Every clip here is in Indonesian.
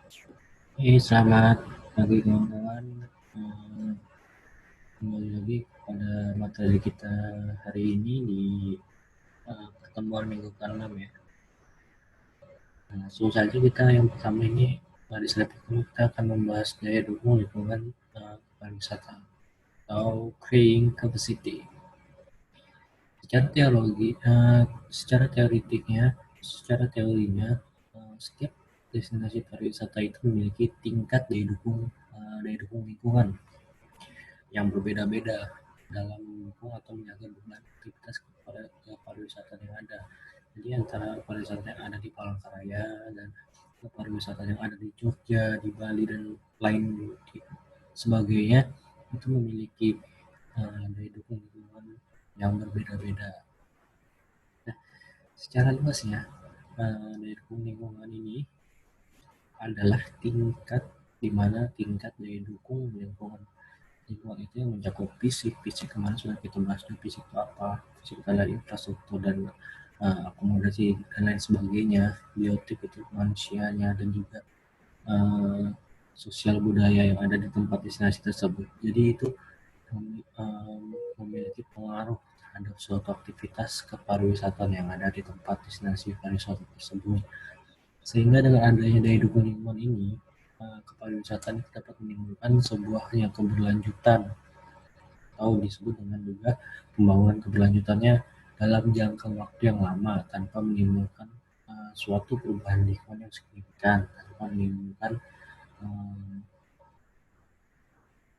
Selamat pagi kawan-kawan. Eh, Kembali lagi pada materi kita hari ini di pertemuan minggu ke-6 ya. Langsung saja kita yang pertama ini di slide pertama kita akan membahas daya dukung lingkungan pariwisata atau creating capacity. Secara teologi, secara teorinya, setiap destinasi pariwisata itu memiliki tingkat daya dukung lingkungan yang berbeda-beda dalam mendukung atau menjaga beban aktivitas pariwisata yang ada. Jadi antara pariwisata yang ada di Palangkaraya dan pariwisata yang ada di Jogja, di Bali dan lain sebagainya itu memiliki daya dukung lingkungan yang berbeda-beda. Nah, secara luasnya daya dukung lingkungan ini adalah di mana tingkat daya dukung lingkungan itu yang mencakup fisik kemarin sudah kita bahas, fisik itu apa, fisik adalah infrastruktur dan akomodasi dan lain sebagainya, biotik itu manusianya dan juga uh, sosial budaya yang ada di tempat destinasi tersebut. Jadi itu memiliki pengaruh terhadap suatu aktivitas kepariwisataan yang ada di tempat destinasi pariwisata tersebut, sehingga dengan adanya daya dukung lingkungan ini kepariwisataan dapat menimbulkan sebuah yang keberlanjutan atau disebut dengan juga pembangunan keberlanjutannya dalam jangka waktu yang lama tanpa menimbulkan suatu perubahan lingkungan yang signifikan, tanpa menimbulkan um,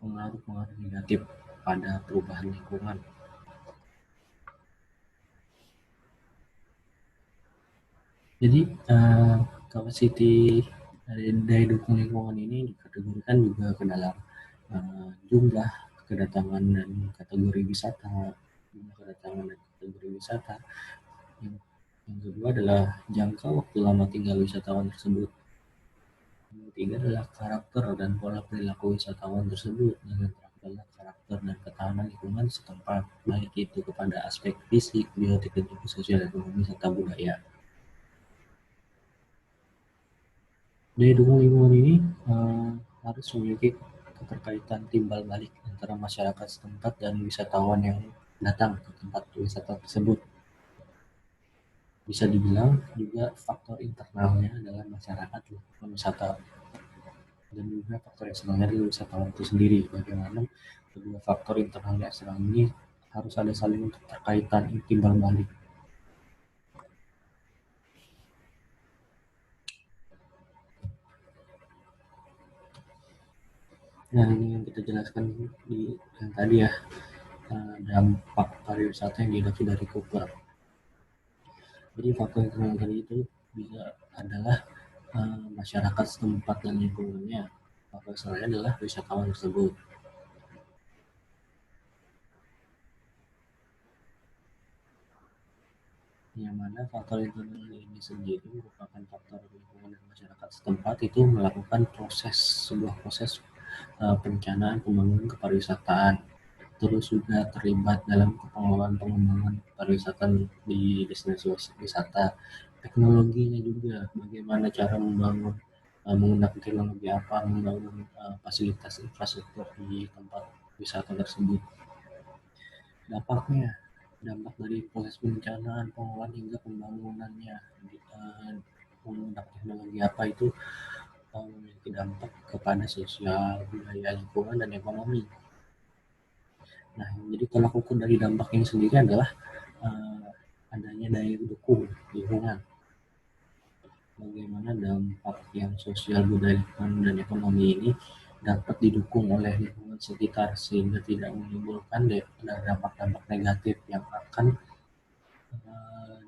pengaruh-pengaruh negatif pada perubahan lingkungan. Jadi kapasiti dari daya dukung lingkungan ini dikategorikan juga ke dalam jumlah kedatangan dan kategori wisata, jumlah kedatangan dan kategori wisata. Yang, yang kedua adalah jangka waktu lama tinggal wisatawan tersebut. Yang ketiga adalah karakter dan pola perilaku wisatawan tersebut. Dan yang terakhir adalah karakter dan ketahanan lingkungan setempat, baik itu kepada aspek fisik, biotik, dan juga sosial ekonomi serta budaya. Daya dukung lingkungan ini harus memiliki keterkaitan timbal balik antara masyarakat setempat dan wisatawan yang datang ke tempat wisata tersebut. Bisa dibilang juga faktor internalnya adalah masyarakat wisata dan juga faktor eksternalnya adalah wisatawan itu sendiri. Bagaimana kedua faktor internal dan eksternal ini harus ada saling keterkaitan timbal balik. Nah, ini yang kita jelaskan di yang tadi ya, dampak pariwisata yang dihadapi dari Cooper. Jadi faktor internal tadi itu bisa adalah masyarakat setempat dan lingkungannya. Faktor eksternalnya adalah wisatawan tersebut. Yang mana faktor internal ini sendiri merupakan faktor lingkungan dan masyarakat setempat itu melakukan sebuah proses perencanaan pembangunan kepariwisataan, terus juga terlibat dalam pengembangan pariwisata di destinasi wisata. Teknologinya juga, bagaimana cara menggunakan teknologi apa, membangun fasilitas infrastruktur di tempat wisata tersebut. Dampaknya, dampak dari proses perencanaan, pengelolaan hingga pembangunannya, menggunakan teknologi apa itu memiliki dampak kepada sosial, budaya, lingkungan, dan ekonomi. Nah, jadi tolak ukur dari dampak ini sendiri adalah adanya daya dukung lingkungan. Bagaimana dampak yang sosial, budaya, lingkungan, dan ekonomi ini dapat didukung oleh lingkungan sekitar sehingga tidak menimbulkan dampak-dampak negatif yang akan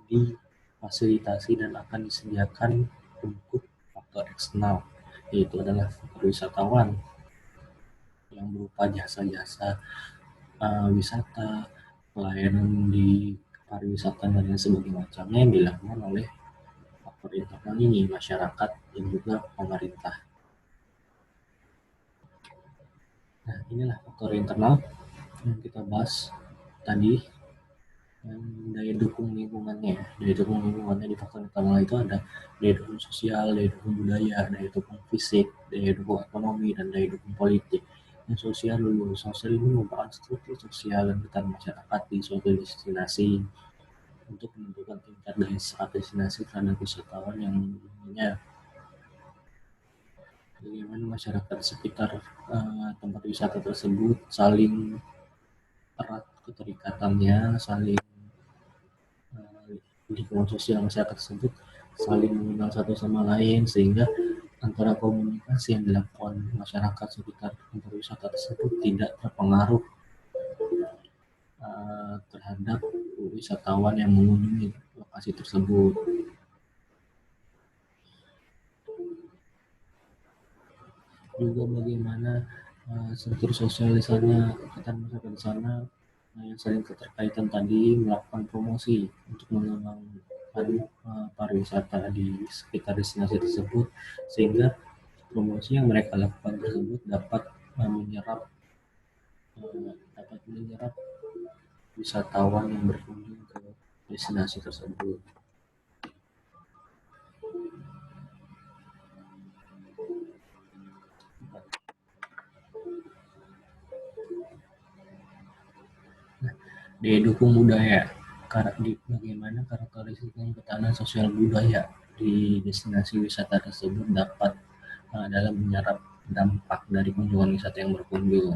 difasilitasi dan akan disediakan untuk faktor eksternal, yaitu adalah faktor wisatawan yang berupa jasa-jasa wisata, pelayanan di pariwisata dan lain sebagainya macamnya yang dilakukan oleh faktor internal ini, masyarakat dan juga pemerintah. Nah, inilah faktor internal yang kita bahas tadi. daya dukung lingkungannya. Daya dukung lingkungannya di faktor utama itu ada daya dukung sosial, daya dukung budaya, daya dukung fisik, daya dukung ekonomi, dan daya dukung politik. Yang sosial dulu, sosial ini merupakan struktur sosial dan kegiatan masyarakat di suatu destinasi untuk menentukan tingkat daya serap destinasi terhadap wisatawan yang mengunjunginya. Bagaimana masyarakat sekitar tempat wisata tersebut saling erat keterikatannya, saling lingkungan sosial masyarakat tersebut saling mengenal satu sama lain, sehingga antara komunikasi yang dilakukan masyarakat sekitar tempat wisata tersebut tidak terpengaruh terhadap wisatawan yang mengunjungi lokasi tersebut. Juga bagaimana struktur sosial di sana, ikatan masyarakat di sana yang saling keterkaitan tadi melakukan promosi untuk mengembangkan pariwisata di sekitar destinasi tersebut, sehingga promosi yang mereka lakukan tersebut dapat menyerap wisatawan yang berkunjung ke destinasi tersebut. Daya dukung budaya, bagaimana karakteristik dan ketahanan sosial budaya di destinasi wisata tersebut dapat dalam menyerap dampak dari kunjungan wisata yang berkunjung.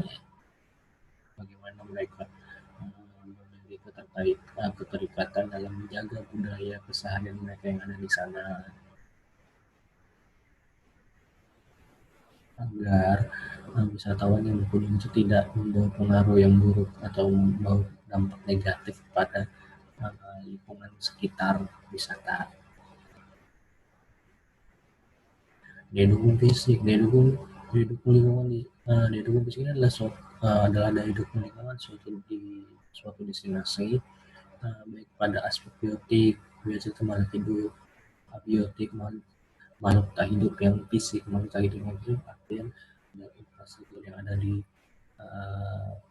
Bagaimana mereka memiliki keterikatan dalam menjaga budaya keseharian mereka yang ada di sana, agar wisatawan yang berkunjung itu tidak membawa pengaruh yang buruk atau membawa dampak negatif pada lingkungan sekitar wisata. Daya dukung fisik, daya dukung lingkungan daya dukung fisik ini adalah daya dukung lingkungan suatu destinasi, baik pada aspek biotik, biasa tempat hidup, abiotik, makhluk tak hidup yang fisik, artian dan infrastruktur yang ada di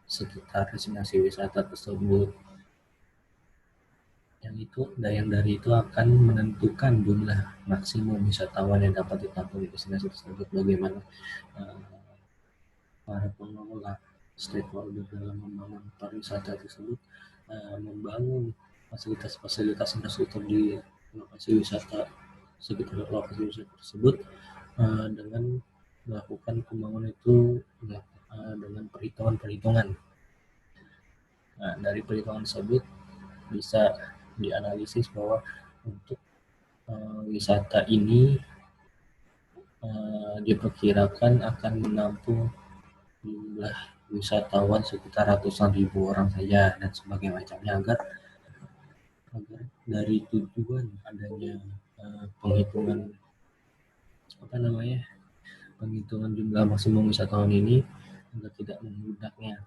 sekitar destinasi wisata tersebut. Yang dari itu akan menentukan jumlah maksimum wisatawan yang dapat ditampung di destinasi tersebut. Bagaimana para pengelola stakeholder dalam membangun pariwisata tersebut membangun fasilitas infrastruktur di lokasi wisata sekitar lokasi wisata tersebut dengan melakukan pembangunan itu dengan perhitungan. Nah, dari perhitungan tersebut bisa dianalisis bahwa untuk wisata ini diperkirakan akan menampung jumlah wisatawan sekitar ratusan ribu orang saja dan sebagainya macamnya, agar dari tujuan adanya penghitungan jumlah maksimum wisatawan ini agar tidak membludaknya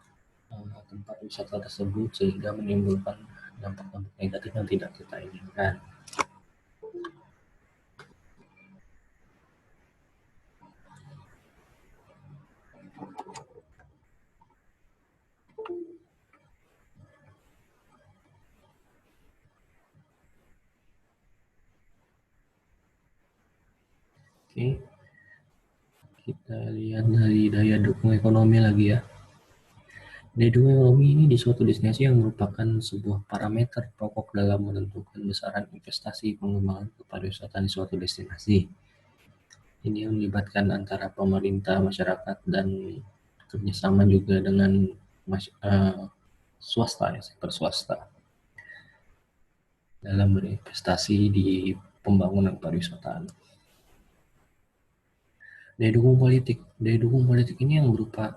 tempat wisata tersebut, sehingga menimbulkan dampak-dampak negatif yang tidak kita inginkan. Oke, kita lihat dari daya dukung ekonomi lagi ya. Daya dukung ekonomi ini di suatu destinasi yang merupakan sebuah parameter pokok dalam menentukan besaran investasi pengembangan pariwisata di suatu destinasi. Ini yang melibatkan antara pemerintah, masyarakat, dan kerjasama juga dengan sektor swasta dalam berinvestasi di pembangunan pariwisata. Daya dukung politik ini yang berupa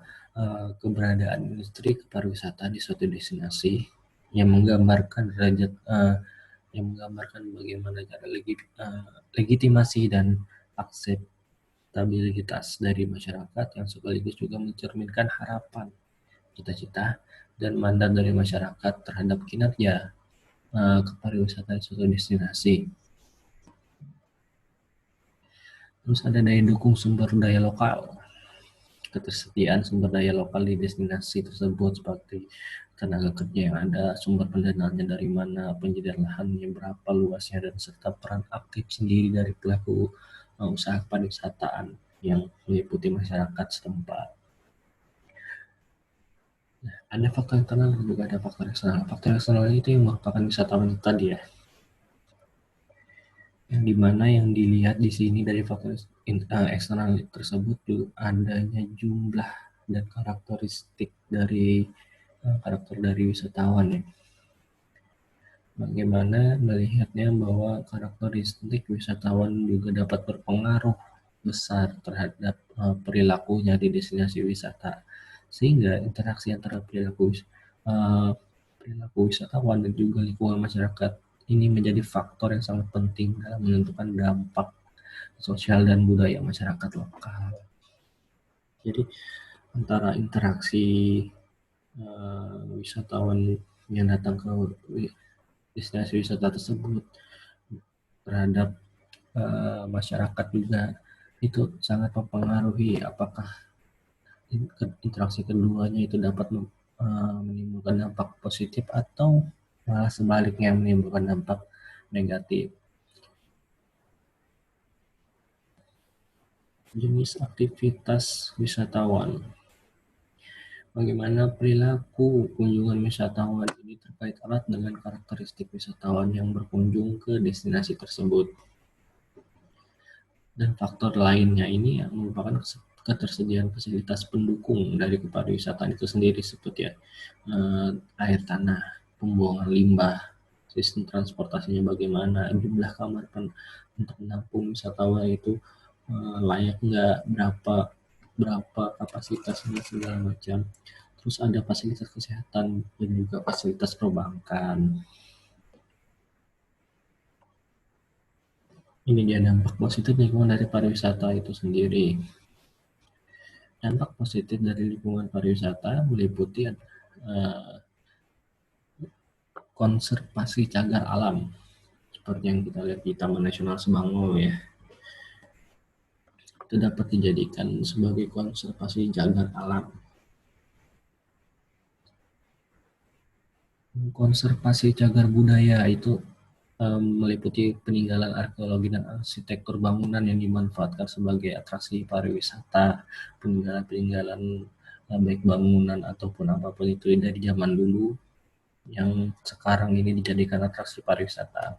keberadaan industri pariwisata di suatu destinasi yang menggambarkan bagaimana cara legitimasi dan akseptabilitas dari masyarakat, yang sekaligus juga mencerminkan harapan, cita-cita, dan mandat dari masyarakat terhadap kinerja kepariwisataan di suatu destinasi. Terus ada daya dukung sumber daya lokal. ketersediaan sumber daya lokal di destinasi tersebut seperti tenaga kerja yang ada, sumber pendanaannya dari mana, penyediaan lahannya berapa luasnya, dan serta peran aktif sendiri dari pelaku usaha pariwisataan yang meliputi masyarakat setempat. Ada faktor internal dan juga ada faktor eksternal. Faktor eksternal itu yang merupakan wisatawan tadi ya, yang dimana yang dilihat di sini dari faktor eksternal tersebut tuh adanya jumlah dan karakteristik dari karakter dari wisatawan ya. Bagaimana melihatnya bahwa karakteristik wisatawan juga dapat berpengaruh besar terhadap perilakunya di destinasi wisata, sehingga interaksi antara perilaku wisatawan dan juga lingkungan masyarakat ini menjadi faktor yang sangat penting dalam menentukan dampak sosial dan budaya masyarakat lokal. Jadi antara interaksi wisatawan yang datang ke destinasi wisata tersebut terhadap masyarakat juga itu sangat mempengaruhi apakah interaksi keduanya itu dapat menimbulkan dampak positif atau malah sebaliknya menimbulkan dampak negatif. Jenis aktivitas wisatawan. Bagaimana perilaku kunjungan wisatawan ini terkait erat dengan karakteristik wisatawan yang berkunjung ke destinasi tersebut. Dan faktor lainnya ini yang merupakan ketersediaan fasilitas pendukung dari kepariwisataan itu sendiri seperti air tanah, pembuangan limbah, sistem transportasinya bagaimana, jumlah kamar untuk menampung wisatawan itu layak nggak, berapa kapasitasnya segala macam. Terus ada fasilitas kesehatan dan juga fasilitas perbankan. Ini dia dampak positif lingkungan dari pariwisata itu sendiri. Dampak positif dari lingkungan pariwisata meliputi konservasi cagar alam, seperti yang kita lihat di Taman Nasional Sebangau ya. Itu dapat dijadikan sebagai konservasi cagar alam. Konservasi cagar budaya itu meliputi peninggalan arkeologi dan arsitektur bangunan yang dimanfaatkan sebagai atraksi pariwisata, peninggalan-peninggalan baik bangunan ataupun apapun itu dari zaman dulu yang sekarang ini dijadikan atraksi pariwisata.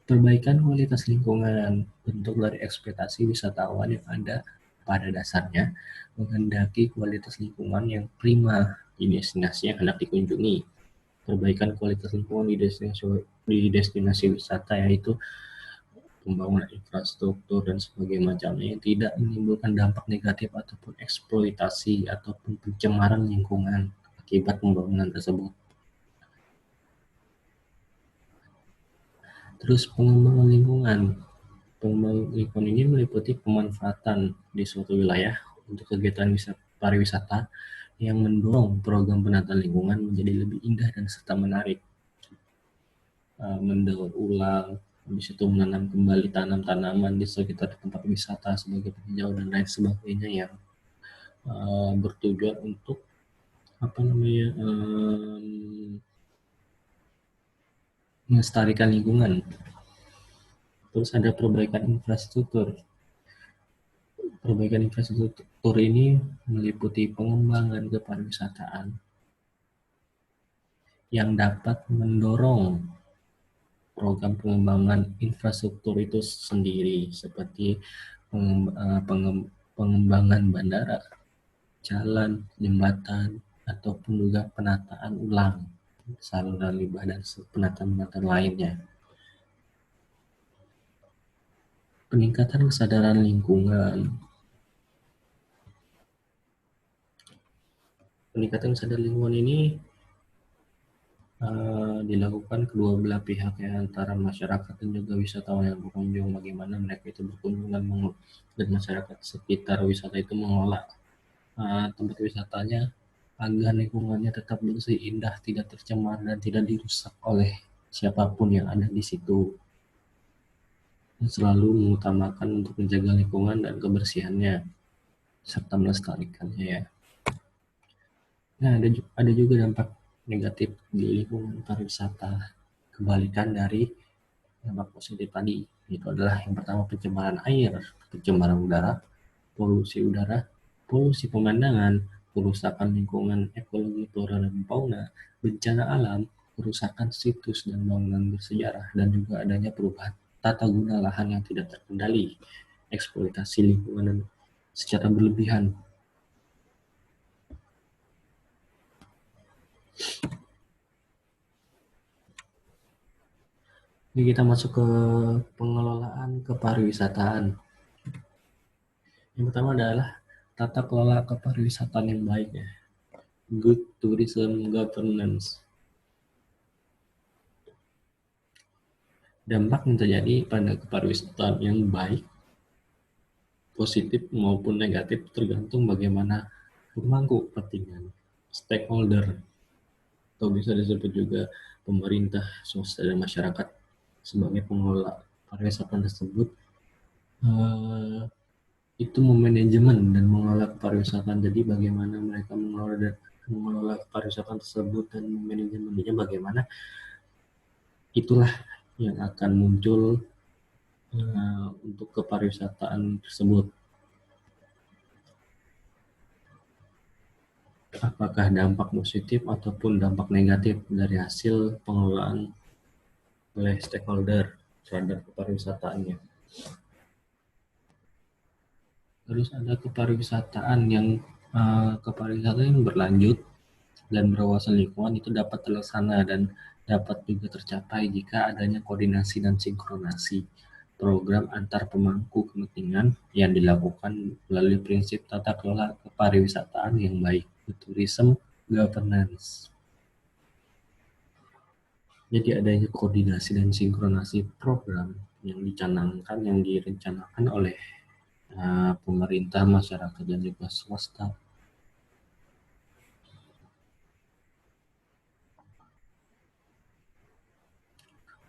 Perbaikan kualitas lingkungan, bentuk dari ekspektasi wisatawan yang ada pada dasarnya menghendaki kualitas lingkungan yang prima di destinasi yang hendak dikunjungi. Perbaikan kualitas lingkungan di destinasi wisata yaitu pembangunan infrastruktur dan sebagainya macamnya yang tidak menimbulkan dampak negatif ataupun eksploitasi ataupun pencemaran lingkungan akibat pembangunan tersebut. Terus pengembangan lingkungan. Pengembangan lingkungan ini meliputi pemanfaatan di suatu wilayah untuk kegiatan pariwisata yang mendorong program penataan lingkungan menjadi lebih indah dan serta menarik. Mendaur ulang, habis itu menanam kembali tanaman di sekitar tempat wisata sebagai penghijau dan lain sebagainya yang bertujuan untuk melestarikan lingkungan. Terus ada perbaikan infrastruktur. Perbaikan infrastruktur ini meliputi pengembangan kepariwisataan yang dapat mendorong program pengembangan infrastruktur itu sendiri seperti pengembangan bandara, jalan, jembatan, ataupun juga penataan ulang saluran limbah dan penataan lainnya. Peningkatan kesadaran lingkungan. Peningkatan kesadaran lingkungan ini dilakukan kedua belah pihak ya, antara masyarakat dan juga wisatawan yang berkunjung, bagaimana mereka itu berkunjung dan masyarakat sekitar wisata itu mengelola tempat wisatanya agar lingkungannya tetap bersih, indah, tidak tercemar dan tidak dirusak oleh siapapun yang ada di situ. Dan selalu mengutamakan untuk menjaga lingkungan dan kebersihannya. serta melestarikannya ya. Nah, ada juga dampak negatif di lingkungan pariwisata. Kebalikan dari dampak positif tadi, itu adalah yang pertama pencemaran air, pencemaran udara, polusi pemandangan, kerusakan lingkungan ekologi flora dan fauna, bencana alam, kerusakan situs dan bangunan bersejarah, dan juga adanya perubahan tata guna lahan yang tidak terkendali, eksploitasi lingkungan secara berlebihan. Ini kita masuk ke pengelolaan kepariwisataan. Yang pertama adalah tata kelola kepariwisataan yang baik ya. Good tourism governance. Dampak yang terjadi pada kepariwisataan yang baik, positif maupun negatif tergantung bagaimana pemangku kepentingan, stakeholder, atau bisa disebut juga pemerintah, swasta, dan masyarakat sebagai pengelola pariwisata tersebut itu memanajemen dan mengelola pariwisata. Jadi bagaimana mereka mengelola pariwisata tersebut dan manajemennya bagaimana, itulah yang akan muncul untuk kepariwisataan tersebut. Apakah dampak positif ataupun dampak negatif dari hasil pengelolaan oleh stakeholder terhadap kepariwisataannya. Terus ada kepariwisataan yang berlanjut dan berwawasan lingkungan itu dapat terlaksana dan dapat juga tercapai jika adanya koordinasi dan sinkronasi program antar pemangku kepentingan yang dilakukan melalui prinsip tata kelola kepariwisataan yang baik, tourism governance. Jadi adanya koordinasi dan sinkronasi program yang direncanakan oleh pemerintah, masyarakat, dan juga swasta.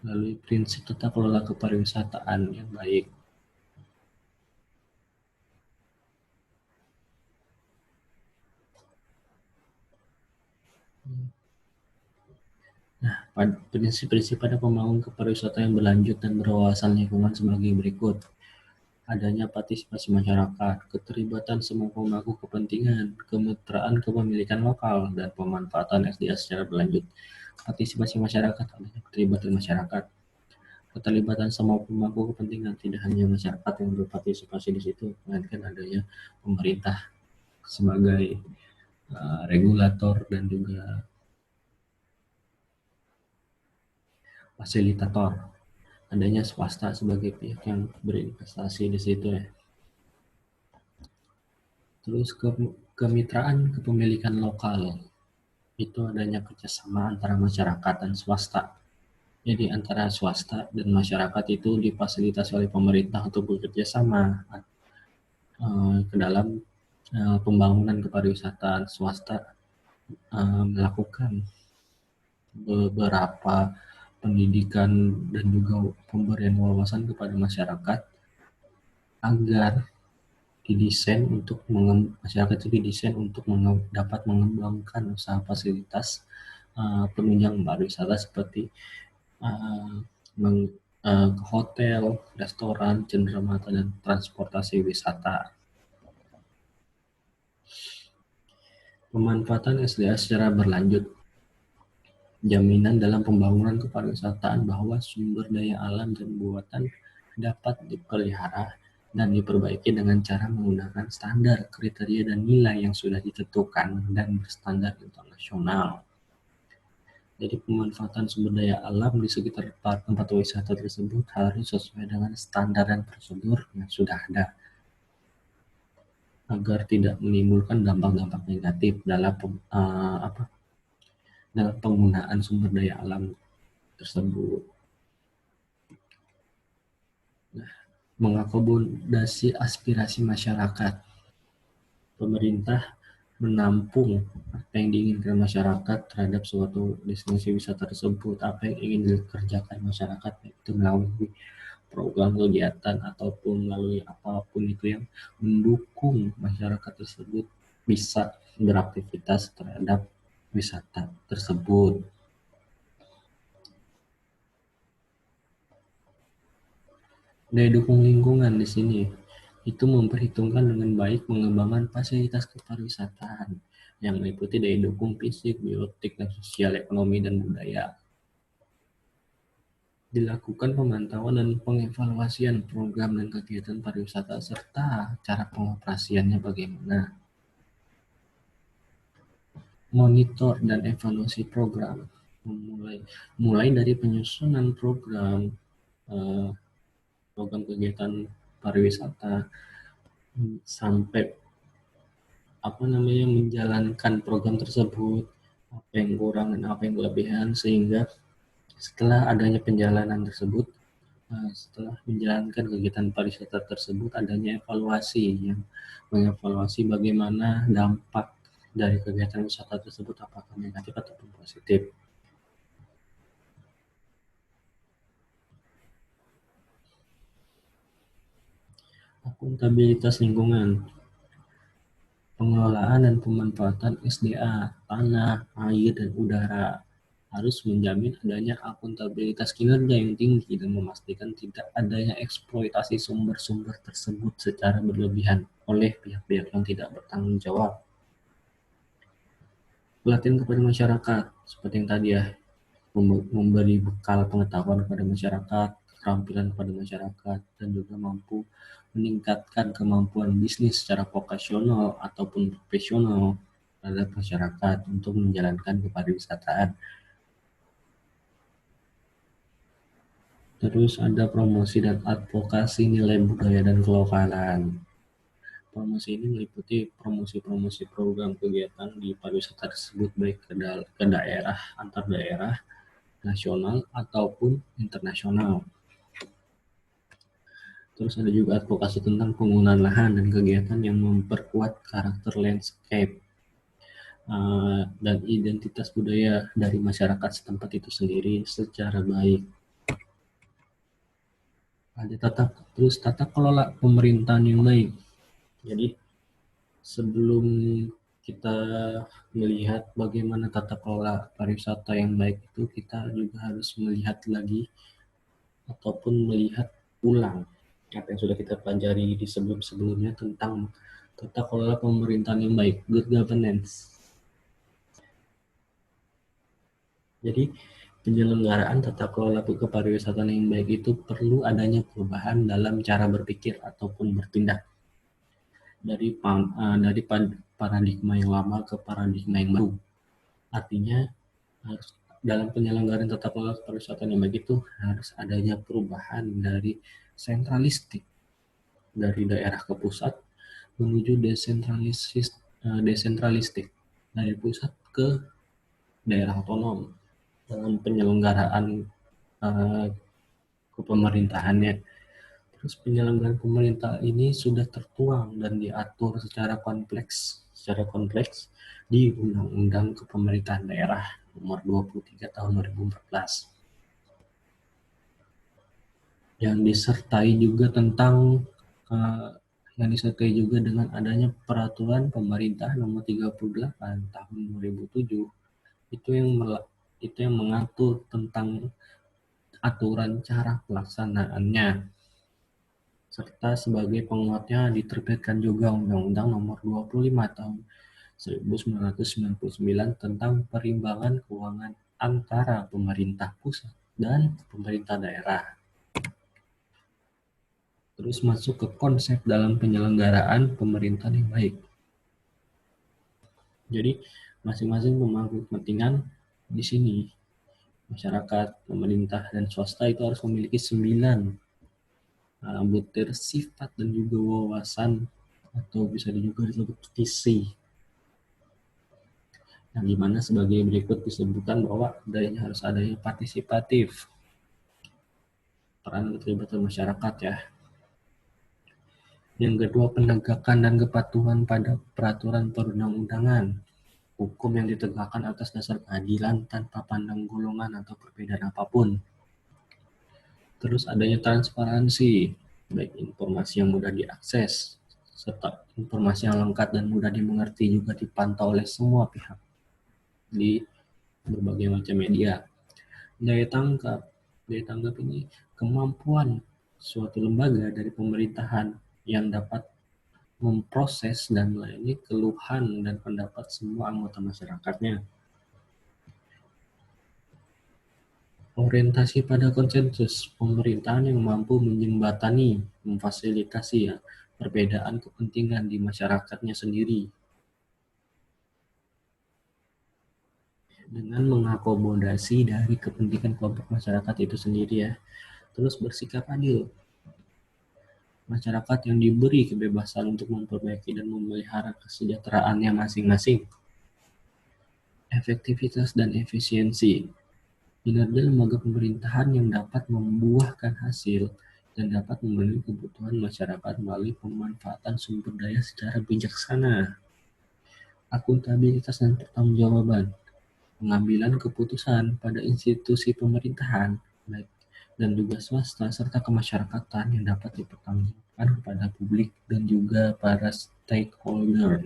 Melalui prinsip tata kelola kepariwisataan yang baik. Nah, prinsip-prinsip pada pembangunan kepariwisataan yang berlanjut dan berwawasan lingkungan sebagai berikut. Adanya partisipasi masyarakat, keterlibatan semua pemangku kepentingan, kemitraan kepemilikan lokal, dan pemanfaatan SDA secara berlanjut. Partisipasi masyarakat, adanya keterlibatan masyarakat. Keterlibatan semua pemangku kepentingan, tidak hanya masyarakat yang berpartisipasi di situ, melainkan adanya pemerintah sebagai regulator dan juga fasilitator. Adanya swasta sebagai pihak yang berinvestasi di situ ya. Terus kemitraan kepemilikan lokal, itu adanya kerjasama antara masyarakat dan swasta. Jadi antara swasta dan masyarakat itu difasilitasi oleh pemerintah untuk bekerja sama ke dalam pembangunan kepariwisataan. Swasta melakukan beberapa pendidikan dan juga pemberian wawasan kepada masyarakat agar masyarakat itu didesain untuk dapat mengembangkan usaha fasilitas penunjang pariwisata seperti hotel, restoran, cenderamata, dan transportasi wisata. Pemanfaatan SDA secara berlanjut. Jaminan dalam pembangunan kepariwisataan bahwa sumber daya alam dan buatan dapat dipelihara dan diperbaiki dengan cara menggunakan standar, kriteria, dan nilai yang sudah ditentukan dan berstandar internasional. Jadi pemanfaatan sumber daya alam di sekitar tempat wisata tersebut harus sesuai dengan standar dan prosedur yang sudah ada, agar tidak menimbulkan dampak-dampak negatif dalam penggunaan sumber daya alam tersebut. Nah, mengakomodasi aspirasi masyarakat. Pemerintah menampung apa yang diinginkan masyarakat terhadap suatu destinasi wisata tersebut, apa yang ingin dikerjakan masyarakat, itu melalui program kegiatan ataupun melalui apapun itu yang mendukung masyarakat tersebut bisa beraktivitas terhadap wisata tersebut. Daya dukung lingkungan di sini itu memperhitungkan dengan baik pengembangan fasilitas kepariwisataan yang meliputi daya dukung fisik, biotik, dan sosial, ekonomi, dan budaya. Dilakukan pemantauan dan pengevaluasian program dan kegiatan pariwisata serta cara pengoperasiannya bagaimana. Monitor dan evaluasi program mulai dari penyusunan eh, program kegiatan pariwisata sampai menjalankan program tersebut, apa yang kurang dan apa yang kelebihan, sehingga setelah adanya penjalanan tersebut, setelah menjalankan kegiatan pariwisata tersebut, adanya evaluasi yang mengevaluasi bagaimana dampak dari kegiatan wisata tersebut, apakah negatif ataupun positif. Akuntabilitas lingkungan, pengelolaan dan pemanfaatan SDA, tanah, air, dan udara harus menjamin adanya akuntabilitas kinerja yang tinggi dan memastikan tidak adanya eksploitasi sumber-sumber tersebut secara berlebihan oleh pihak-pihak yang tidak bertanggung jawab. Pelatihan kepada masyarakat, seperti yang tadi ya, memberi bekal pengetahuan kepada masyarakat, keterampilan kepada masyarakat, dan juga mampu meningkatkan kemampuan bisnis secara vokasional ataupun profesional terhadap masyarakat untuk menjalankan kepariwisataan. Terus ada promosi dan advokasi nilai budaya dan kelokalan. Promosi ini meliputi promosi-promosi program kegiatan di pariwisata tersebut baik ke daerah, antar daerah, nasional ataupun internasional. Terus ada juga advokasi tentang penggunaan lahan dan kegiatan yang memperkuat karakter landscape dan identitas budaya dari masyarakat setempat itu sendiri secara baik. Ada tata kelola pemerintahan yang baik. Jadi sebelum kita melihat bagaimana tata kelola pariwisata yang baik itu, kita juga harus melihat lagi ataupun melihat ulang apa yang sudah kita pelajari di sebelum-sebelumnya tentang tata kelola pemerintahan yang baik, good governance. Jadi penyelenggaraan tata kelola kepariwisataan yang baik itu perlu adanya perubahan dalam cara berpikir ataupun bertindak dari paradigma yang lama ke paradigma yang baru. Artinya harus dalam penyelenggaraan tata kelola pariwisata yang baik itu harus adanya perubahan dari sentralistik dari daerah ke pusat menuju desentralistik dari pusat ke daerah otonom dalam penyelenggaraan kepemerintahannya. Terus penyelenggaraan pemerintah ini sudah tertuang dan diatur secara kompleks di Undang-Undang Kepemerintahan Daerah Nomor 23 Tahun 2014 yang disertai juga dengan adanya Peraturan Pemerintah Nomor 38 Tahun 2007 itu yang mengatur tentang aturan cara pelaksanaannya, serta sebagai penguatnya diterbitkan juga Undang-Undang Nomor 25 Tahun 1999 tentang perimbangan keuangan antara pemerintah pusat dan pemerintah daerah. Terus masuk ke konsep dalam penyelenggaraan pemerintahan yang baik. Jadi masing-masing pemangku kepentingan di sini, masyarakat, pemerintah, dan swasta itu harus memiliki 9 butir sifat dan juga wawasan atau bisa juga disebut visi. Yang dimana sebagai berikut disebutkan bahwa harus adanya partisipatif, peran keterlibatan masyarakat ya. Yang kedua, penegakan dan kepatuhan pada peraturan perundang-undangan, hukum yang ditegakkan atas dasar keadilan tanpa pandang golongan atau perbedaan apapun. Terus adanya transparansi, baik informasi yang mudah diakses, serta informasi yang lengkap dan mudah dimengerti juga dipantau oleh semua pihak di berbagai macam media. Daya tangkap, daya tangkap ini kemampuan suatu lembaga dari pemerintahan yang dapat memproses dan melayani keluhan dan pendapat semua anggota masyarakatnya. Orientasi pada konsensus, pemerintahan yang mampu menjembatani, memfasilitasi ya, perbedaan kepentingan di masyarakatnya sendiri dengan mengakomodasi dari kepentingan kelompok masyarakat itu sendiri ya. Terus bersikap adil, masyarakat yang diberi kebebasan untuk memperbaiki dan memelihara kesejahteraannya masing-masing. Efektivitas dan efisiensi, kinerja lembaga pemerintahan yang dapat membuahkan hasil dan dapat memenuhi kebutuhan masyarakat melalui pemanfaatan sumber daya secara bijaksana. Akuntabilitas dan pertanggungjawaban, pengambilan keputusan pada institusi pemerintahan, baik dan juga swasta serta kemasyarakatan yang dapat dipertanggungjawabkan kepada publik dan juga para stakeholder.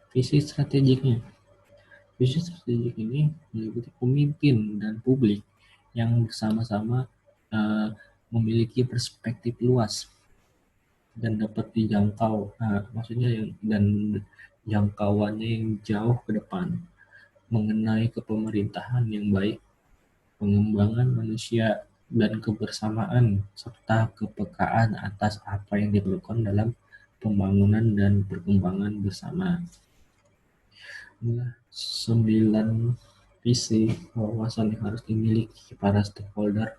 Visi strategiknya. Visi strategik ini meliputi pemimpin dan publik yang bersama-sama memiliki perspektif luas dan dapat dijangkau, maksudnya dan jangkauannya yang jauh ke depan mengenai kepemerintahan yang baik, pengembangan manusia dan kebersamaan serta kepekaan atas apa yang diperlukan dalam pembangunan dan perkembangan bersama. Inilah 9 visi wawasan yang harus dimiliki para stakeholder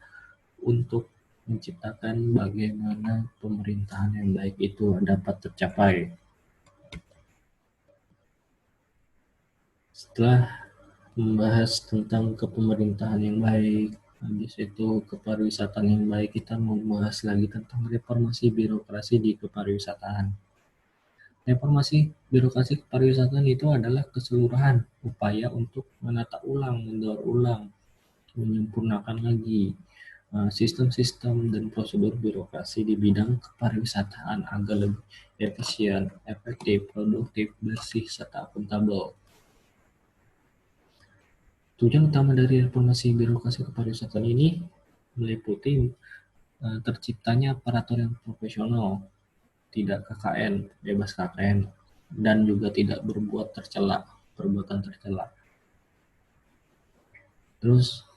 untuk menciptakan bagaimana pemerintahan yang baik itu dapat tercapai. Setelah membahas tentang kepemerintahan yang baik, habis itu kepariwisataan yang baik, kita membahas lagi tentang reformasi birokrasi di kepariwisataan. Reformasi birokrasi kepariwisataan itu adalah keseluruhan upaya untuk menata ulang, mendaur ulang, menyempurnakan lagi sistem-sistem dan prosedur birokrasi di bidang kepariwisataan agar lebih efisien, efektif, produktif, bersih, serta akuntabel. Tujuan utama dari reformasi birokrasi kepariwisataan ini meliputi terciptanya aparatur yang profesional, tidak KKN, bebas KKN, dan juga tidak berbuat tercela, perbuatan tercela. Terus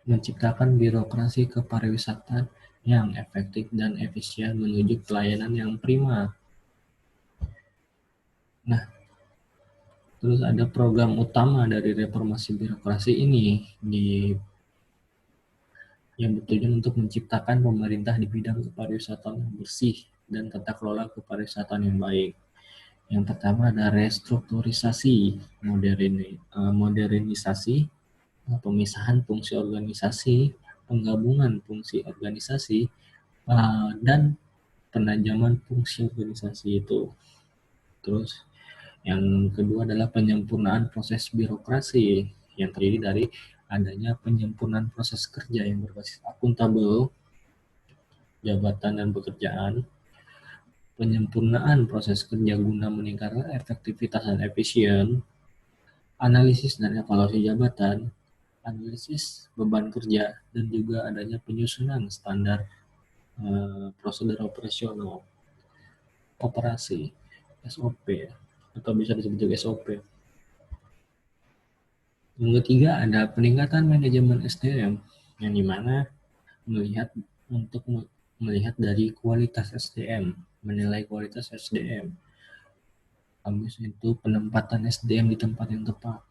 menciptakan birokrasi kepariwisataan yang efektif dan efisien menuju pelayanan yang prima. Nah, terus ada program utama dari reformasi birokrasi ini yang bertujuan untuk menciptakan pemerintah di bidang kepariwisataan yang bersih dan tata kelola kepariwisataan yang baik. Yang pertama ada restrukturisasi, modernisasi, pemisahan fungsi organisasi, penggabungan fungsi organisasi, dan penajaman fungsi organisasi itu. Terus yang kedua adalah penyempurnaan proses birokrasi yang terdiri dari adanya penyempurnaan proses kerja yang berbasis akuntabel, jabatan dan pekerjaan, penyempurnaan proses kerja guna meningkatkan efektivitas dan efisien, analisis dan evaluasi jabatan, analisis beban kerja, dan juga adanya penyusunan standar prosedur operasional, operasi, SOP, atau bisa disebut juga SOP. Yang ketiga ada peningkatan manajemen SDM, yang dimana untuk melihat dari kualitas SDM, menilai kualitas SDM. Habis itu penempatan SDM di tempat yang tepat.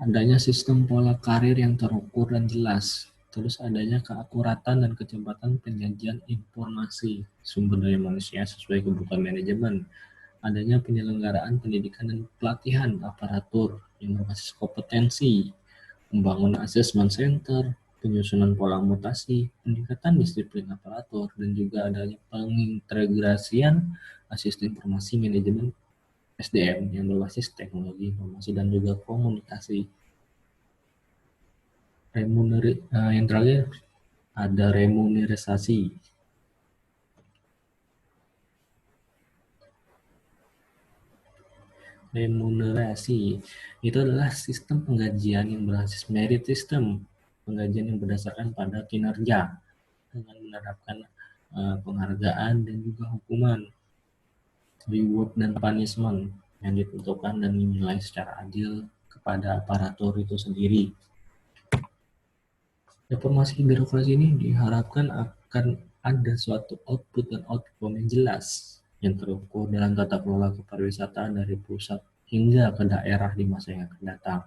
Adanya sistem pola karir yang terukur dan jelas. Terus adanya keakuratan dan kecepatan penyajian informasi sumber daya manusia sesuai kebutuhan manajemen. Adanya penyelenggaraan pendidikan dan pelatihan aparatur yang berbasis kompetensi, pembangunan assessment center, penyusunan pola mutasi, peningkatan disiplin aparatur, dan juga adanya pengintegrasian sistem informasi manajemen SDM yang berbasis teknologi informasi dan juga komunikasi. Yang terakhir ada remunerasi. Remunerasi itu adalah sistem penggajian yang berbasis merit system, penggajian yang berdasarkan pada kinerja dengan menerapkan penghargaan dan juga hukuman, reward dan punishment yang ditentukan dan dinilai secara adil kepada aparatur itu sendiri. Reformasi birokrasi ini diharapkan akan ada suatu output dan outcome yang jelas yang terukur dalam tata kelola kepariwisataan dari pusat hingga ke daerah di masa yang akan datang.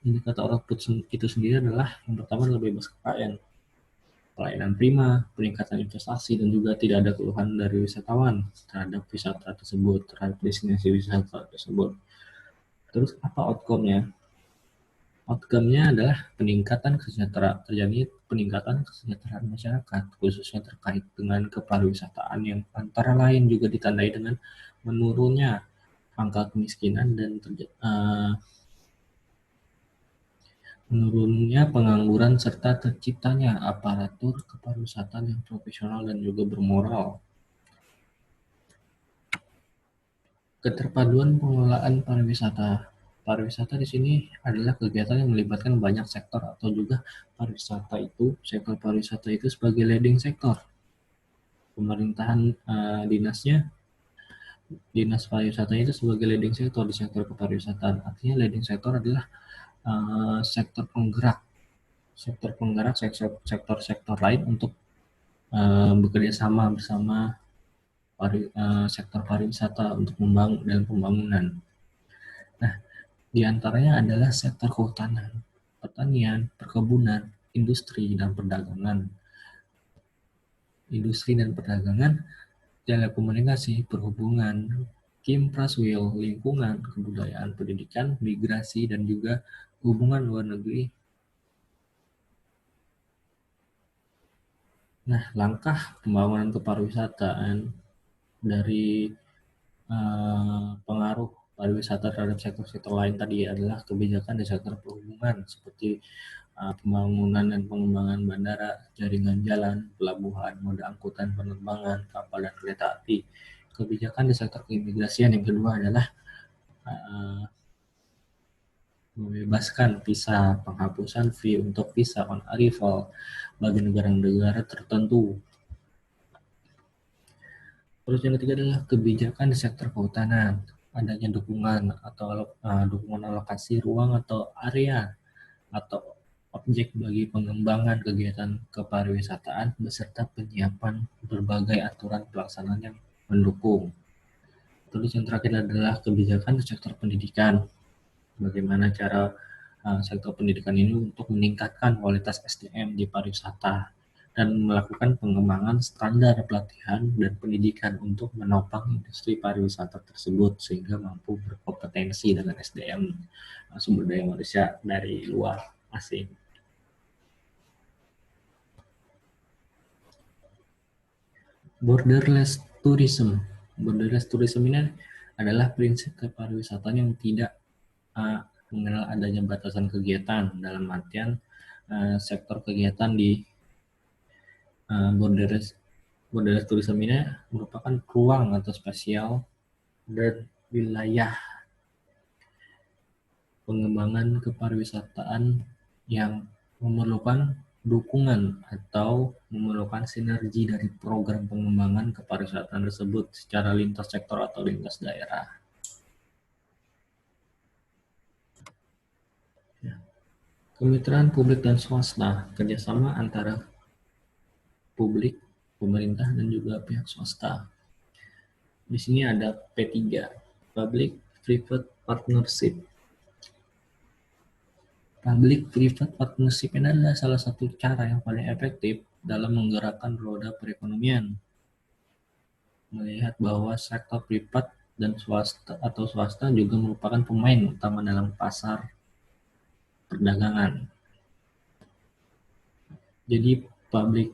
Indikator output itu sendiri adalah yang pertama adalah bebas KKN, pelayanan prima, peningkatan investasi, dan juga tidak ada keluhan dari wisatawan terhadap wisata tersebut, terhadap destinasi wisata tersebut. Terus apa outcome-nya? Outcome-nya adalah peningkatan kesejahteraan masyarakat, khususnya terkait dengan kepariwisataan yang antara lain juga ditandai dengan menurunnya angka kemiskinan dan menurunnya pengangguran serta terciptanya aparatur kepariwisataan yang profesional dan juga bermoral. Keterpaduan pengelolaan pariwisata. Pariwisata di sini adalah kegiatan yang melibatkan banyak sektor atau juga sektor pariwisata itu sebagai leading sektor. Pemerintahan dinas pariwisata itu sebagai leading sektor di sektor kepariwisataan. Artinya leading sektor adalah sektor penggerak sektor-sektor lain untuk bekerja sama bersama sektor pariwisata untuk membangun dan pembangunan. Nah, di antaranya adalah sektor kehutanan, pertanian, perkebunan, industri dan perdagangan, telekomunikasi, perhubungan, Kimpraswil, lingkungan, kebudayaan, pendidikan, migrasi, dan juga hubungan luar negeri. Nah, langkah pembangunan kepariwisataan dari pengaruh pariwisata terhadap sektor-sektor lain tadi adalah kebijakan di sektor perhubungan seperti pembangunan dan pengembangan bandara, jaringan jalan, pelabuhan, moda angkutan penerbangan, kapal dan kereta api. Kebijakan di sektor keimigrasian yang kedua adalah membebaskan visa, penghapusan fee untuk visa on arrival bagi negara-negara tertentu. Terus yang ketiga adalah kebijakan di sektor kehutanan, adanya dukungan atau dukungan alokasi ruang atau area atau objek bagi pengembangan kegiatan kepariwisataan beserta penyiapan berbagai aturan pelaksanaan yang mendukung. Terus yang terakhir adalah kebijakan di sektor pendidikan. Bagaimana cara sektor pendidikan ini untuk meningkatkan kualitas SDM di pariwisata dan melakukan pengembangan standar pelatihan dan pendidikan untuk menopang industri pariwisata tersebut sehingga mampu berkompetensi dengan SDM sumber daya manusia dari luar asing. Borderless tourism. Borderless tourism ini adalah prinsip kepariwisataan yang tidak mengenal adanya batasan kegiatan dalam artian sektor kegiatan di borderless tourism ini merupakan ruang atau spasial dan wilayah pengembangan kepariwisataan yang memerlukan dukungan atau memerlukan sinergi dari program pengembangan kepariwisataan tersebut secara lintas sektor atau lintas daerah. Kemitraan publik dan swasta, kerjasama antara publik, pemerintah, dan juga pihak swasta. Di sini ada P3, Public Private Partnership. Public-private partnership ini adalah salah satu cara yang paling efektif dalam menggerakkan roda perekonomian. Melihat bahwa sektor privat dan swasta juga merupakan pemain utama dalam pasar perdagangan. Jadi public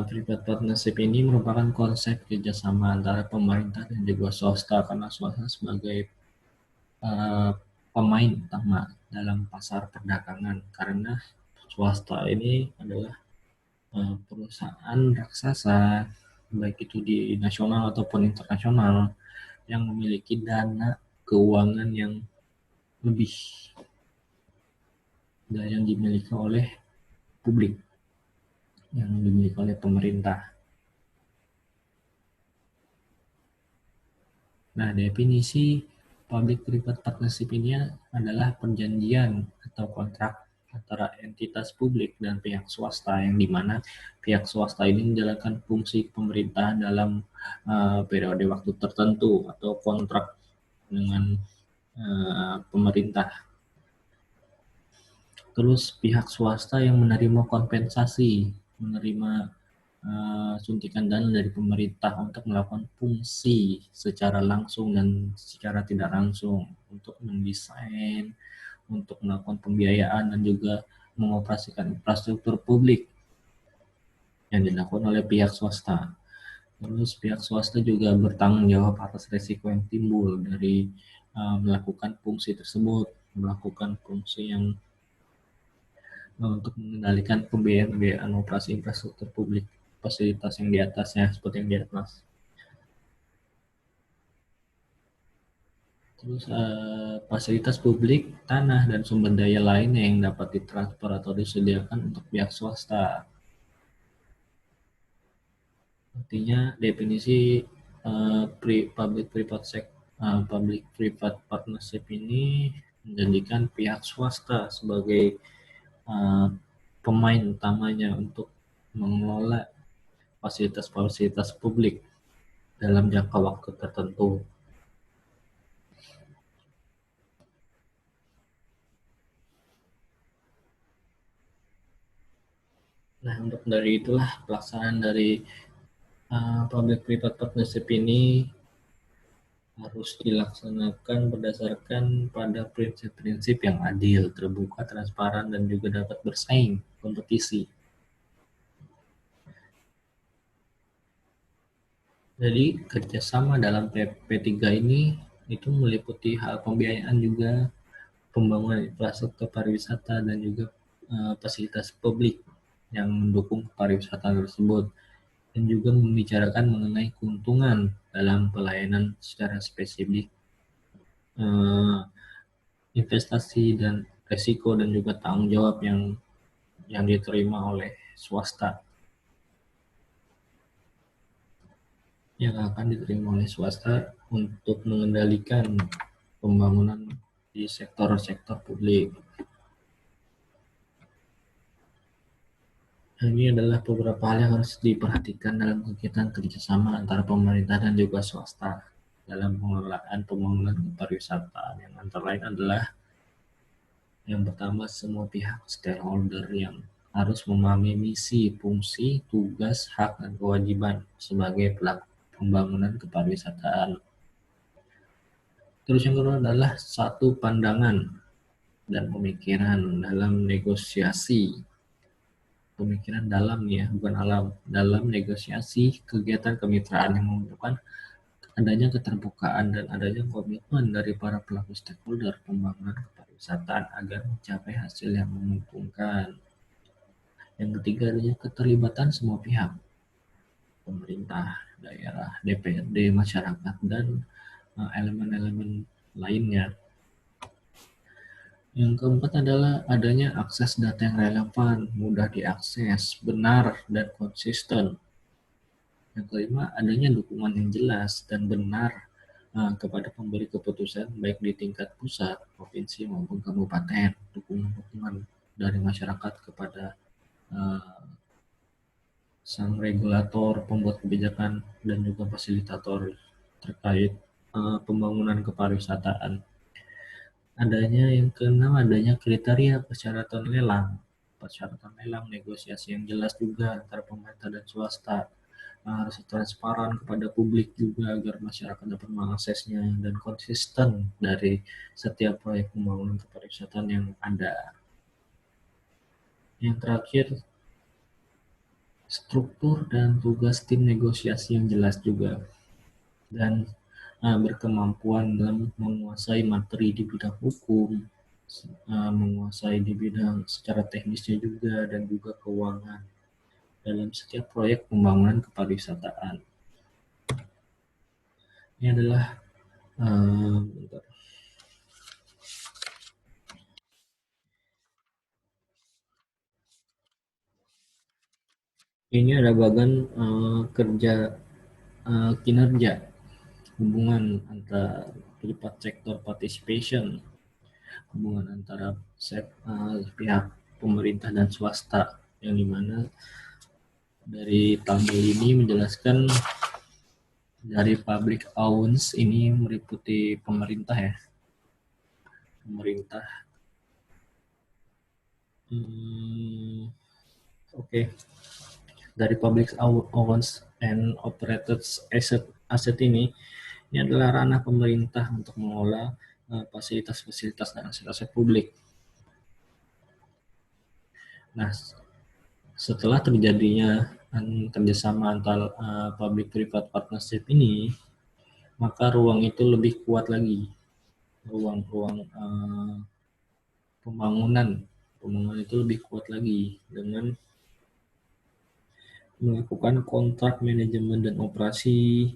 private partnership ini merupakan konsep kerjasama antara pemerintah dan juga swasta, karena swasta sebagai pemain utama dalam pasar perdagangan, karena swasta ini adalah perusahaan raksasa baik itu di nasional ataupun internasional yang memiliki dana keuangan yang lebih dari yang dimiliki oleh publik, yang dimiliki oleh pemerintah. Nah, definisi public-private partnership ini adalah perjanjian atau kontrak antara entitas publik dan pihak swasta, yang dimana pihak swasta ini menjalankan fungsi pemerintah dalam periode waktu tertentu atau kontrak dengan pemerintah. Terus pihak swasta yang menerima kompensasi, menerima suntikan dana dari pemerintah untuk melakukan fungsi secara langsung dan secara tidak langsung, untuk mendesain, untuk melakukan pembiayaan dan juga mengoperasikan infrastruktur publik yang dilakukan oleh pihak swasta. Terus pihak swasta juga bertanggung jawab atas risiko yang timbul dari melakukan fungsi tersebut, melakukan fungsi yang untuk mengendalikan pembiayaan operasi infrastruktur publik, fasilitas yang di atasnya seperti yang di atas. Terus fasilitas publik, tanah, dan sumber daya lainnya yang dapat ditransfer atau disediakan untuk pihak swasta. Artinya definisi public-private partnership ini menjadikan pihak swasta sebagai uh, pemain utamanya untuk mengelola fasilitas-fasilitas publik dalam jangka waktu tertentu. Nah, untuk dari itulah pelaksanaan dari public-private partnership ini harus dilaksanakan berdasarkan pada prinsip-prinsip yang adil, terbuka, transparan, dan juga dapat bersaing kompetisi. Jadi kerjasama dalam PP3 ini itu meliputi hal pembiayaan juga, pembangunan infrastruktur pariwisata, dan juga fasilitas publik yang mendukung pariwisata tersebut, dan juga membicarakan mengenai keuntungan dalam pelayanan secara spesifik, eh, investasi dan resiko, dan juga tanggung jawab yang diterima oleh swasta, yang akan diterima oleh swasta untuk mengendalikan pembangunan di sektor-sektor publik. Ini adalah beberapa hal yang harus diperhatikan dalam kegiatan kerjasama antara pemerintah dan juga swasta dalam pengelolaan pembangunan pariwisata, yang antara lain adalah yang pertama, semua pihak stakeholder yang harus memahami misi, fungsi, tugas, hak, dan kewajiban sebagai pelaku pembangunan kepariwisataan. Terus yang kedua adalah satu pandangan dan pemikiran dalam negosiasi. Pemikiran dalam ya, bukan alam. Dalam negosiasi kegiatan kemitraan yang membutuhkan adanya keterbukaan dan adanya komitmen dari para pelaku stakeholder pembangunan kepariwisataan agar mencapai hasil yang menguntungkan. Yang ketiga adanya keterlibatan semua pihak, pemerintah, daerah, DPRD, masyarakat, dan elemen-elemen lainnya. Yang keempat adalah adanya akses data yang relevan, mudah diakses, benar, dan konsisten. Yang kelima, adanya dukungan yang jelas dan benar kepada pemberi keputusan, baik di tingkat pusat, provinsi, maupun kabupaten. Dukungan-dukungan dari masyarakat kepada uh, sang regulator, pembuat kebijakan, dan juga fasilitator terkait pembangunan kepariwisataan. Adanya yang keenam, adanya kriteria persyaratan lelang. Persyaratan lelang, negosiasi yang jelas juga antara pemerintah dan swasta. Harus transparan kepada publik juga agar masyarakat dapat mengaksesnya, dan konsisten dari setiap proyek pembangunan kepariwisataan yang ada. Yang terakhir struktur dan tugas tim negosiasi yang jelas juga, dan berkemampuan dalam menguasai materi di bidang hukum, menguasai di bidang secara teknisnya juga, dan juga keuangan dalam setiap proyek pembangunan kepariwisataan. Ini adalah bentar. Ini ada bagian kerja kinerja hubungan antara private sector participation, hubungan antara pihak pemerintah dan swasta, yang dimana dari tabel ini menjelaskan dari public allowance ini meliputi pemerintah ya, pemerintah. Oke. Dari public allowance and operated asset ini adalah ranah pemerintah untuk mengelola fasilitas-fasilitas dan aset-aset publik. Nah, setelah terjadinya kerjasama antara public-private partnership ini, maka ruang itu lebih kuat lagi, ruang-ruang pembangunan itu lebih kuat lagi dengan melakukan kontrak manajemen dan operasi,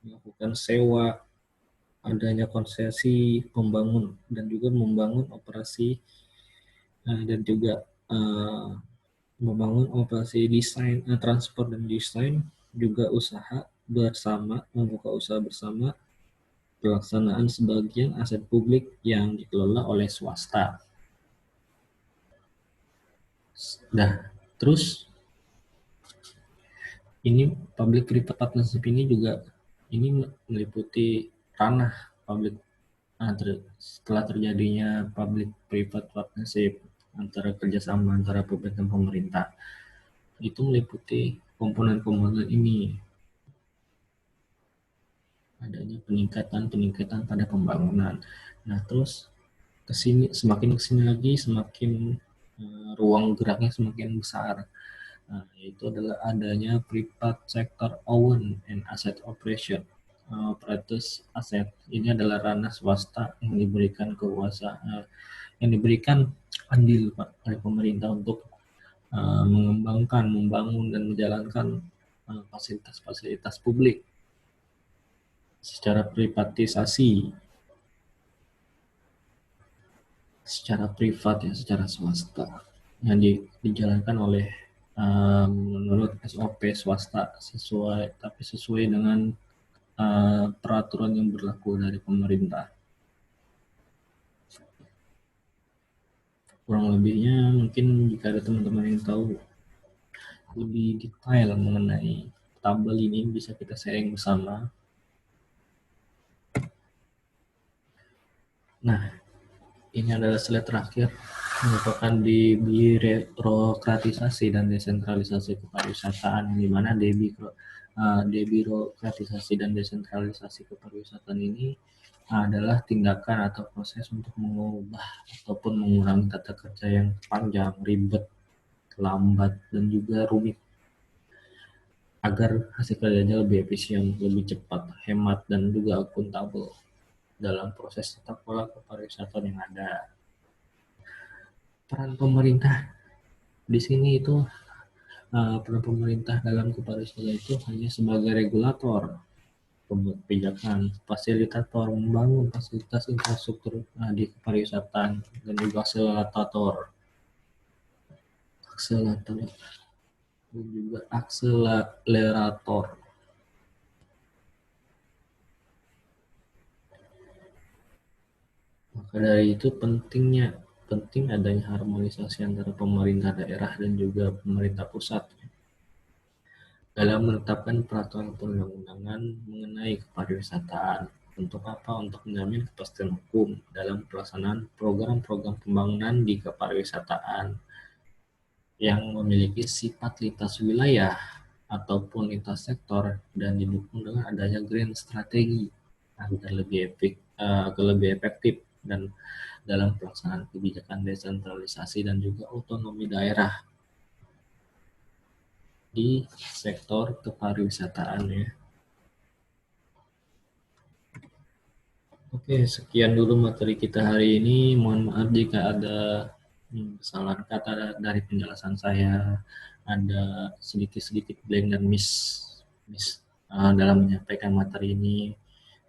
melakukan sewa, adanya konsesi pembangun, dan juga membangun operasi dan juga membangun operasi desain, transport dan desain, juga usaha bersama, membuka usaha bersama, pelaksanaan sebagian aset publik yang dikelola oleh swasta. Nah, terus ini public private partnership ini juga ini meliputi ranah public setelah terjadinya public private partnership antara kerjasama antara publik dan pemerintah, itu meliputi komponen-komponen ini, adanya peningkatan pada pembangunan. Nah, terus semakin kesini lagi semakin ruang geraknya semakin besar. Nah, itu adalah adanya private sector own and asset operation. Operators aset ini adalah ranah swasta yang diberikan kekuasaan, yang diberikan andil oleh pemerintah untuk mengembangkan, membangun, dan menjalankan fasilitas-fasilitas publik secara privatisasi, secara privat ya, secara swasta, yang dijalankan oleh menurut SOP swasta sesuai dengan peraturan yang berlaku dari pemerintah. Kurang lebihnya mungkin jika ada teman-teman yang tahu lebih detail mengenai tabel ini bisa kita sharing bersama. Nah, ini adalah slide terakhir, merupakan di birokratisasi dan desentralisasi kepariwisataan, di mana debirokratisasi dan desentralisasi kepariwisataan ini adalah tindakan atau proses untuk mengubah ataupun mengurangi tata kerja yang panjang, ribet, lambat, dan juga rumit, agar hasil kerjanya lebih efisien, lebih cepat, hemat, dan juga akuntabel dalam proses tata kelola kepariwisataan yang ada. Peran pemerintah di sini itu peran pemerintah dalam kepariwisataan itu hanya sebagai regulator, pembuat kebijakan, fasilitator, membangun fasilitas infrastruktur di kepariwisataan, dan juga akselerator. Maka dari itu penting adanya harmonisasi antara pemerintah daerah dan juga pemerintah pusat dalam menetapkan peraturan perundang-undangan mengenai kepariwisataan. Untuk apa? Untuk menjamin kepastian hukum dalam pelaksanaan program-program pembangunan di kepariwisataan yang memiliki sifat lintas wilayah ataupun lintas sektor, dan didukung dengan adanya green strategi agar lebih efektif dan dalam pelaksanaan kebijakan desentralisasi dan juga otonomi daerah. di sektor kepariwisataan ya. Oke, sekian dulu materi kita hari ini. Mohon maaf jika ada kesalahan kata dari penjelasan saya, ada sedikit-sedikit blank dan miss dalam menyampaikan materi ini.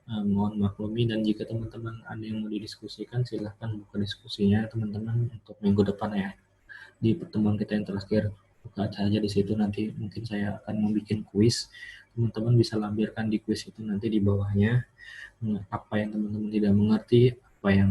Mohon maklumi, dan jika teman-teman ada yang mau didiskusikan, silahkan buka diskusinya teman-teman untuk minggu depan ya. Di pertemuan kita yang terakhir, buka aja di situ, nanti mungkin saya akan membuat kuis. Teman-teman bisa lampirkan di kuis itu nanti di bawahnya apa yang teman-teman tidak mengerti, apa yang